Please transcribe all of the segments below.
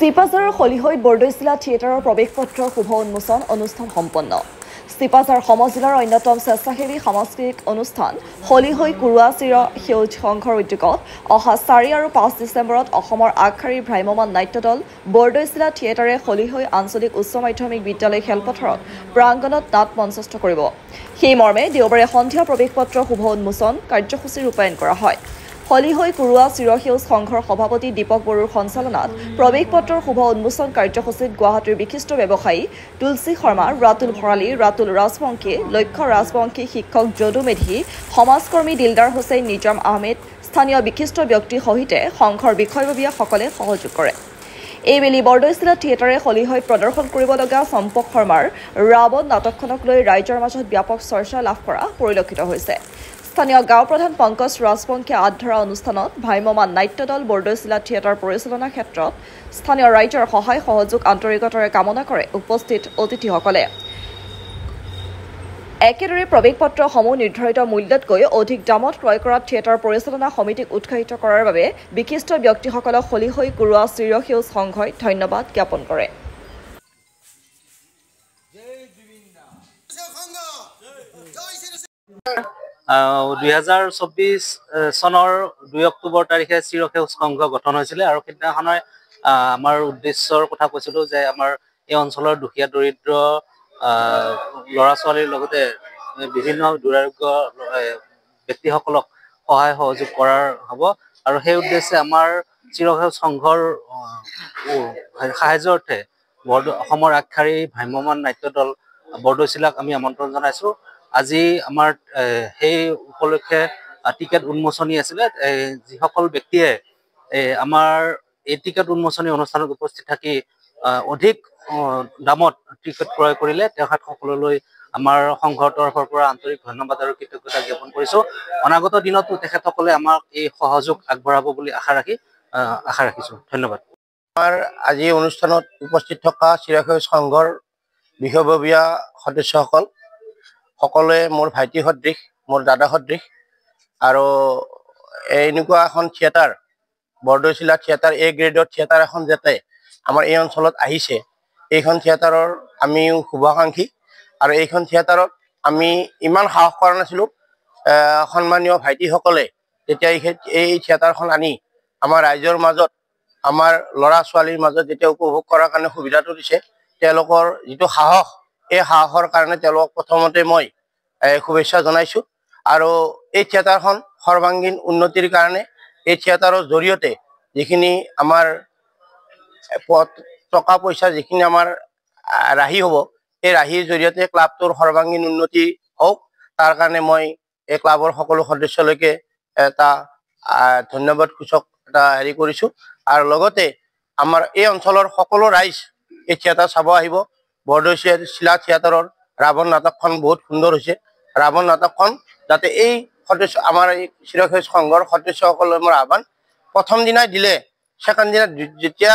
চিপাঝাৰৰ হলিহৈত বৰদৈচিলা থিয়েটাৰৰ প্ৰৱেশপত্ৰৰ শুভ উন্মোচন অনুষ্ঠান সম্পন্ন। চিপাঝাৰ সমজিলাৰ অন্যতম স্বেচ্ছাসেৱী সাংস্কৃতিক অনুষ্ঠান হলিহৈ কুৰুৱা চিৰ সেউজ সংঘৰ উদ্যোগত অহা 4 আৰু 5 ডিচেম্বৰত অসমৰ আগশাৰীৰ ভ্ৰাম্যমাণ নাট্য দল বৰদৈচিলা থিয়েটাৰে হলিহৈ আঞ্চলিক উচ্চ মাধ্যমিক বিদ্যালয় খেলপথাৰত প্ৰাংগণত নাট মঞ্চস্থ কৰিব। সেই মৰ্মে দেওবাৰে সন্ধিয়া প্ৰৱেশপত্ৰৰ শুভ উন্মোচন কাৰ্যসূচী ৰূপায়ণ কৰা হয়। হলিহৈ কুৰুৱা চিৰসেউজ সংঘৰ সভাপতি দীপক বড়োৰ সঞ্চালনাত প্ৰৱেশপত্ৰৰ শুভ উন্মোচন কাৰ্যসূচীত গুৱাহাটীৰ বিশিষ্ট ব্যৱসায়ী তুলসী শৰ্মা, ৰাতুল ভৰালী, ৰাতুল ৰাজবংশী, লক্ষ্য ৰাজবংশী, শিক্ষক যদু মেধি, সমাজকৰ্মী দিলদাৰ হুছেইন, নিজাম আহমেদ, স্থানীয় বিশিষ্ট ব্যক্তিৰ সহিতে সংঘৰ বিষয়ববীয়াসকলে সহযোগ কৰে। এইবেলি বৰদৈচিলা থিয়েটাৰে হলিহৈত প্ৰদৰ্শন কৰিব লগা চম্পক শৰ্মাৰ ৰাৱণ নাটকখনক লৈ ৰাইজৰ মাজত ব্যাপক চৰ্চা লাভ কৰা পৰিলক্ষিত হৈছে। স্থানীয় গাঁও প্ৰধান পংকজ ৰাজবংশীয়ে আঁত ধৰা অনুষ্ঠানত ভ্ৰাম্যমাণ নাট্য দল বৰদৈচিলা থিয়েটাৰ পৰিচালনাৰ ক্ষেত্ৰত স্থানীয় ৰাইজৰ সহায় সহযোগ আন্তৰিকতাৰে কামনা কৰে উপস্থিত অতিথিসকলে। একেদৰে প্ৰৱেশপত্ৰসমূহ নিৰ্ধাৰিত মূল্যতকৈ অধিক দামত ক্ৰয় কৰা থিয়েটাৰ পৰিচালনা সমিতিক উৎসাহিত কৰাৰ বাবে বিশিষ্ট ব্যক্তিসকলক হলিহৈ কুৰুৱা চিৰসেউজ সংঘই ধন্যবাদ জ্ঞাপন কৰে। 2024 চনৰ 2 অক্টোবৰ তাৰিখে চিৰসেউজ সংঘ গঠন হৈছিলে আৰু সেইদিনাখনে আমাৰ উদ্দেশ্যৰ কথা কৈছিলোঁ যে আমাৰ এই অঞ্চলৰ দুখীয়া দৰিদ্ৰ ল'ৰা ছোৱালীৰ লগতে বিভিন্ন দুৰাৰোগ্য ব্যক্তিসকলক সহায় সহযোগ কৰাৰ হ'ব আৰু সেই উদ্দেশ্যে আমাৰ চিৰসেউজ সংঘৰ সাহায্যাৰ্থে অসমৰ আগশাৰী ভ্ৰাম্যমাণ নাট্য দল বৰদৈচিলাক আমি আমন্ত্ৰণ জনাইছোঁ। আজি আমাৰ সেই উপলক্ষে টিকেট উন্মোচনী আছিলে। যিসকল ব্যক্তিয়ে আমাৰ এই টিকেট উন্মোচনী অনুষ্ঠানত উপস্থিত থাকি অধিক দামত টিকেট ক্ৰয় কৰিলে তেখেতসকললৈ আমাৰ সংঘৰ তৰফৰ পৰা আন্তৰিক ধন্যবাদ আৰু কৃতজ্ঞতা জ্ঞাপন কৰিছোঁ। অনাগত দিনতো তেখেতসকলে আমাক এই সহযোগ আগবঢ়াব বুলি আশা ৰাখিছোঁ। ধন্যবাদ। আমাৰ আজি অনুষ্ঠানত উপস্থিত থকা চিৰসেউজ সংঘৰ বিষয়ববীয়া সদস্যসকল সকলোৱে মোৰ ভাইটি সদৃশ, মোৰ দাদা সদৃশ আৰু এনেকুৱা এখন থিয়েটাৰ বৰদৈচিলা থিয়েটাৰ A গ্ৰেডৰ থিয়েটাৰ এখন যাতে আমাৰ এই অঞ্চলত আহিছে, এইখন থিয়েটাৰৰ আমিও শুভাকাংক্ষী আৰু এইখন থিয়েটাৰত আমি ইমান সাহস কৰা নাছিলোঁ। সন্মানীয় ভাইটিসকলে যেতিয়া এই থিয়েটাৰখন আনি আমাৰ ৰাইজৰ মাজত, আমাৰ ল'ৰা ছোৱালীৰ মাজত যেতিয়া উপভোগ কৰাৰ কাৰণে সুবিধাটো দিছে, তেওঁলোকৰ যিটো সাহস, এই সাহসৰ কাৰণে তেওঁলোকক প্ৰথমতে মই শুভেচ্ছা জনাইছোঁ। আৰু এই থিয়েটাৰখন সৰ্বাংগীন উন্নতিৰ কাৰণে এই থিয়েটাৰৰ জৰিয়তে যিখিনি আমাৰ টকা পইচা যিখিনি আমাৰ ৰাহি হ'ব, এই ৰাহিৰ জৰিয়তে ক্লাবটোৰ সৰ্বাংগীন উন্নতি হওক, তাৰ কাৰণে মই এই ক্লাবৰ সকলো সদস্যলৈকে এটা ধন্যবাদ সূচক এটা কৰিছোঁ। আৰু লগতে আমাৰ এই অঞ্চলৰ সকলো ৰাইজ এই থিয়েটাৰ চাব আহিব। বৰদৈচিলা থিয়েটাৰৰ ৰাৱণ নাটকখন বহুত সুন্দৰ হৈছে। ৰাৱণ নাটকখন যাতে এই আমাৰ এই চিৰসেউজ সংঘৰ সদস্যসকলৰ মোৰ আহ্বান, প্ৰথম দিনাই দিলে ছেকেণ্ড দিনা যেতিয়া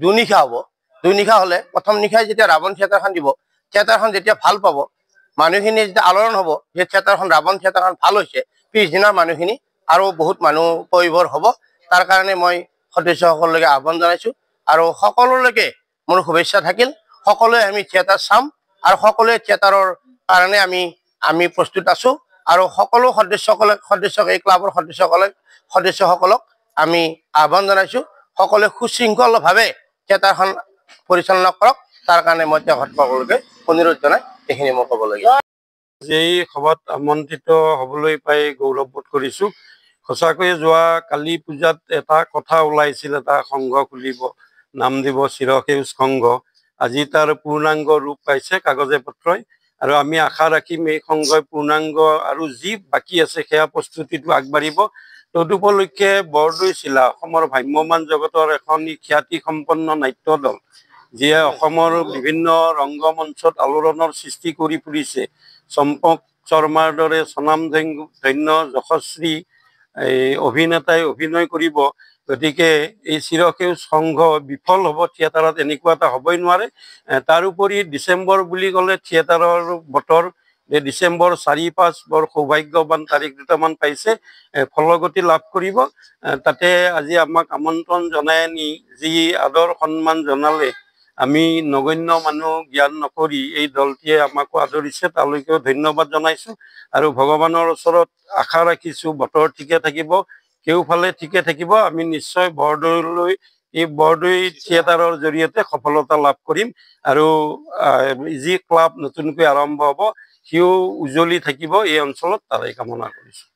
দুনিশা হ'ব, দুনিশা হ'লে প্ৰথম নিশাই যেতিয়া ৰাৱণ থিয়েটাৰখন দিব, থিয়েটাৰখন যেতিয়া ভাল পাব, মানুহখিনি যেতিয়া আলোড়ন হ'ব যে থিয়েটাৰখন ৰাৱণ থিয়েটাৰখন ভাল হৈছে, পিছদিনাৰ মানুহখিনি আৰু বহুত মানুহ পয়োভৰ হ'ব। তাৰ কাৰণে মই সদস্যসকললৈকে আহ্বান জনাইছোঁ আৰু সকলোলৈকে মোৰ শুভেচ্ছা থাকিল। সকলোৱে আমি থিয়েটাৰ চাম আৰু সকলোৱে থিয়েটাৰৰ কাৰণে আমি প্ৰস্তুত আছোঁ আৰু সকলো এই ক্লাবৰ সদস্যসকলক আমি আহ্বান জনাইছোঁ সকলোৱে সুশৃংখলভাৱে থিয়েটাৰখন পৰিচালনা কৰক। তাৰ কাৰণে মই তেখেতসকলকে অনুৰোধ জনাই এইখিনি মই ক'বলগীয়া। এই সভাত আমন্ত্ৰিত হ'বলৈ পাই গৌৰৱবোধ কৰিছোঁ। সঁচাকৈয়ে যোৱা কালী পূজাত এটা কথা ওলাইছিল, এটা সংঘ খুলিব, নাম দিব চিৰসেউজ সংঘ। আজি তাৰ পূৰ্ণাংগ ৰূপ পাইছে কাগজে পত্ৰই আৰু আমি আশা ৰাখিম এই সংঘই পূৰ্ণাংগ আৰু যি বাকী আছে সেয়া প্ৰস্তুতিটো আগবাঢ়িব। তদুপলক্ষে বৰদৈচিলা অসমৰ ভ্ৰাম্যমাণ জগতৰ এখন খ্যাতিসম্পন্ন নাট্য দল, যিয়ে অসমৰ বিভিন্ন ৰংগমঞ্চত আলোড়নৰ সৃষ্টি কৰি ফুৰিছে। চম্পক শৰ্মাৰ দৰে স্বনামধন্য যশস্বী অভিনেতাই অভিনয় কৰিব। গতিকে এই চিৰসেউজ সংঘ বিফল হ'ব থিয়েটাৰত, এনেকুৱা এটা হ'বই নোৱাৰে। তাৰোপৰি ডিচেম্বৰ বুলি ক'লে থিয়েটাৰৰ বতৰ, ডিচেম্বৰ 4-5 বৰ সৌভাগ্যৱান তাৰিখ দুটামান পাইছে ফলগতি লাভ কৰিব তাতে আজি আমাক আমন্ত্ৰণ জনাই নি যি আদৰ সন্মান জনালে আমি নগণ্য মানুহ জ্ঞান নকৰি এই দলটিয়ে আমাকো আদৰিছে তালৈকেও ধন্যবাদ জনাইছোঁ আৰু ভগৱানৰ ওচৰত আশা ৰাখিছোঁ বতৰ ঠিকে থাকিব কেউফালে ঠিকে থাকিব আমি নিশ্চয় বৰদৈলৈ এই বৰদৈ থিয়েটাৰৰ জৰিয়তে সফলতা লাভ কৰিম আৰু যি ক্লাব নতুনকৈ আৰম্ভ হ'ব সিও উজ্জ্বলি থাকিব এই অঞ্চলত তাৰে কামনা কৰিছোঁ